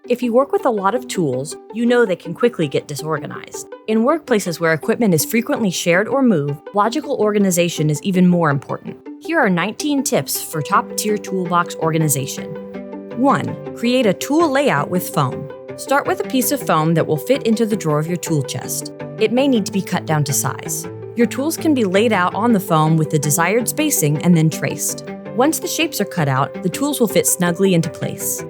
If you work with a lot of tools, you know they can quickly get disorganized. In workplaces where equipment is frequently shared or moved, logical organization is even more important. Here are 19 tips for top-tier toolbox organization. 1. Create a tool layout with foam. Start with a piece of foam that will fit into the drawer of your tool chest. It may need to be cut down to size. Your tools can be laid out on the foam with the desired spacing and then traced. Once the shapes are cut out, the tools will fit snugly into place.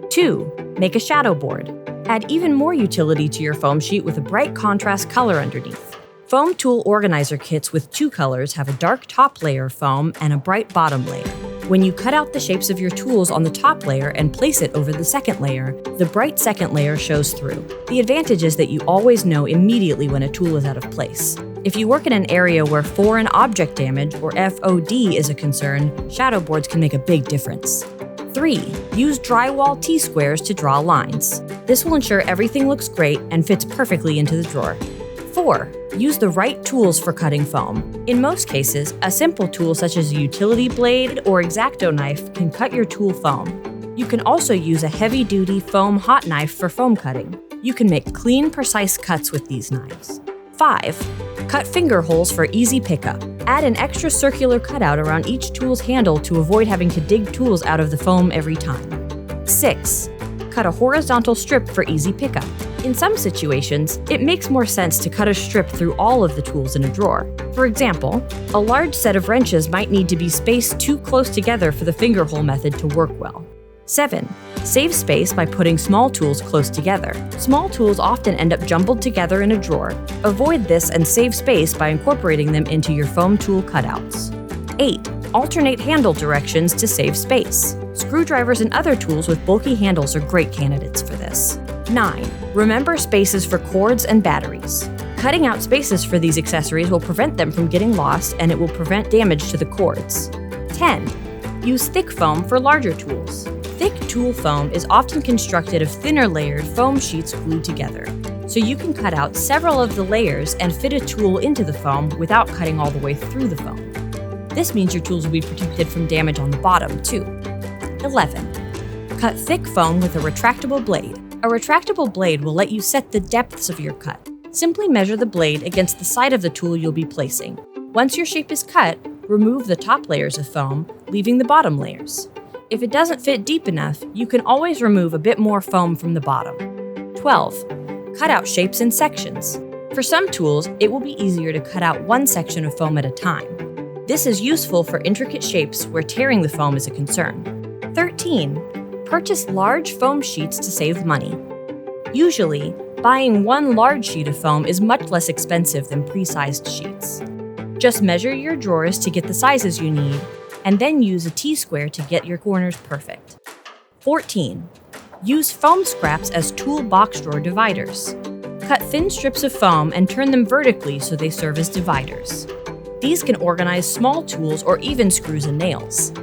2. Make a shadow board. Add even more utility to your foam sheet with a bright contrast color underneath. Foam tool organizer kits with 2 colors have a dark top layer of foam and a bright bottom layer. When you cut out the shapes of your tools on the top layer and place it over the second layer, the bright second layer shows through. The advantage is that you always know immediately when a tool is out of place. If you work in an area where foreign object damage, or FOD, is a concern, shadow boards can make a big difference. 3. Use drywall T-squares to draw lines. This will ensure everything looks great and fits perfectly into the drawer. 4. Use the right tools for cutting foam. In most cases, a simple tool such as a utility blade or X-Acto knife can cut your tool foam. You can also use a heavy-duty foam hot knife for foam cutting. You can make clean, precise cuts with these knives. 5. Cut finger holes for easy pickup. Add an extra circular cutout around each tool's handle to avoid having to dig tools out of the foam every time. 6. Cut a horizontal strip for easy pickup. In some situations, it makes more sense to cut a strip through all of the tools in a drawer. For example, a large set of wrenches might need to be spaced too close together for the finger hole method to work well. 7. Save space by putting small tools close together. Small tools often end up jumbled together in a drawer. Avoid this and save space by incorporating them into your foam tool cutouts. 8. Alternate handle directions to save space. Screwdrivers and other tools with bulky handles are great candidates for this. 9. Remember spaces for cords and batteries. Cutting out spaces for these accessories will prevent them from getting lost, and it will prevent damage to the cords. 10. Use thick foam for larger tools. Thick tool foam is often constructed of thinner layered foam sheets glued together, so you can cut out several of the layers and fit a tool into the foam without cutting all the way through the foam. This means your tools will be protected from damage on the bottom, too. 11. Cut thick foam with a retractable blade. A retractable blade will let you set the depths of your cut. Simply measure the blade against the side of the tool you'll be placing. Once your shape is cut, remove the top layers of foam, leaving the bottom layers. If it doesn't fit deep enough, you can always remove a bit more foam from the bottom. 12. Cut out shapes in sections. For some tools, it will be easier to cut out one section of foam at a time. This is useful for intricate shapes where tearing the foam is a concern. 13. Purchase large foam sheets to save money. Usually, buying one large sheet of foam is much less expensive than pre-sized sheets. Just measure your drawers to get the sizes you need, and then use a T-square to get your corners perfect. 14. Use foam scraps as toolbox drawer dividers. Cut thin strips of foam and turn them vertically so they serve as dividers. These can organize small tools or even screws and nails.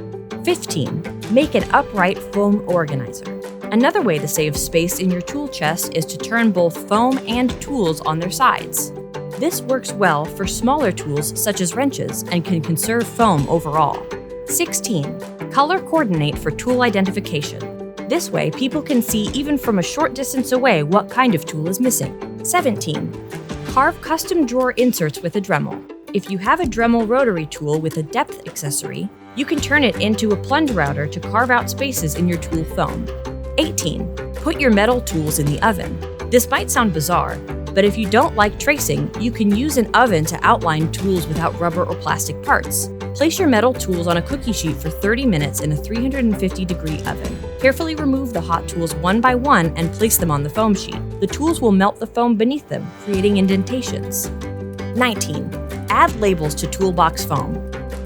15. Make an upright foam organizer. Another way to save space in your tool chest is to turn both foam and tools on their sides. This works well for smaller tools such as wrenches and can conserve foam overall. 16. Color coordinate for tool identification. This way, people can see even from a short distance away what kind of tool is missing. 17. Carve custom drawer inserts with a Dremel. If you have a Dremel rotary tool with a depth accessory, you can turn it into a plunge router to carve out spaces in your tool foam. 18. Put your metal tools in the oven. This might sound bizarre, but if you don't like tracing, you can use an oven to outline tools without rubber or plastic parts. Place your metal tools on a cookie sheet for 30 minutes in a 350-degree oven. Carefully remove the hot tools one by one and place them on the foam sheet. The tools will melt the foam beneath them, creating indentations. 19. Add labels to toolbox foam.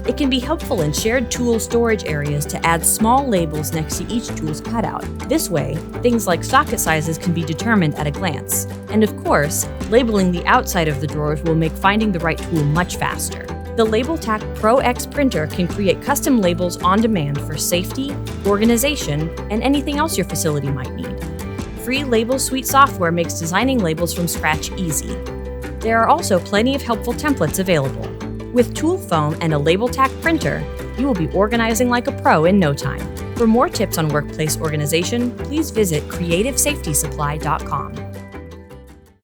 It can be helpful in shared tool storage areas to add small labels next to each tool's cutout. This way, things like socket sizes can be determined at a glance. And of course, labeling the outside of the drawers will make finding the right tool much faster. The LabelTac Pro X printer can create custom labels on demand for safety, organization, and anything else your facility might need. Free Label Suite software makes designing labels from scratch easy. There are also plenty of helpful templates available. With tool foam and a LabelTac printer, you will be organizing like a pro in no time. For more tips on workplace organization, please visit creativesafetysupply.com.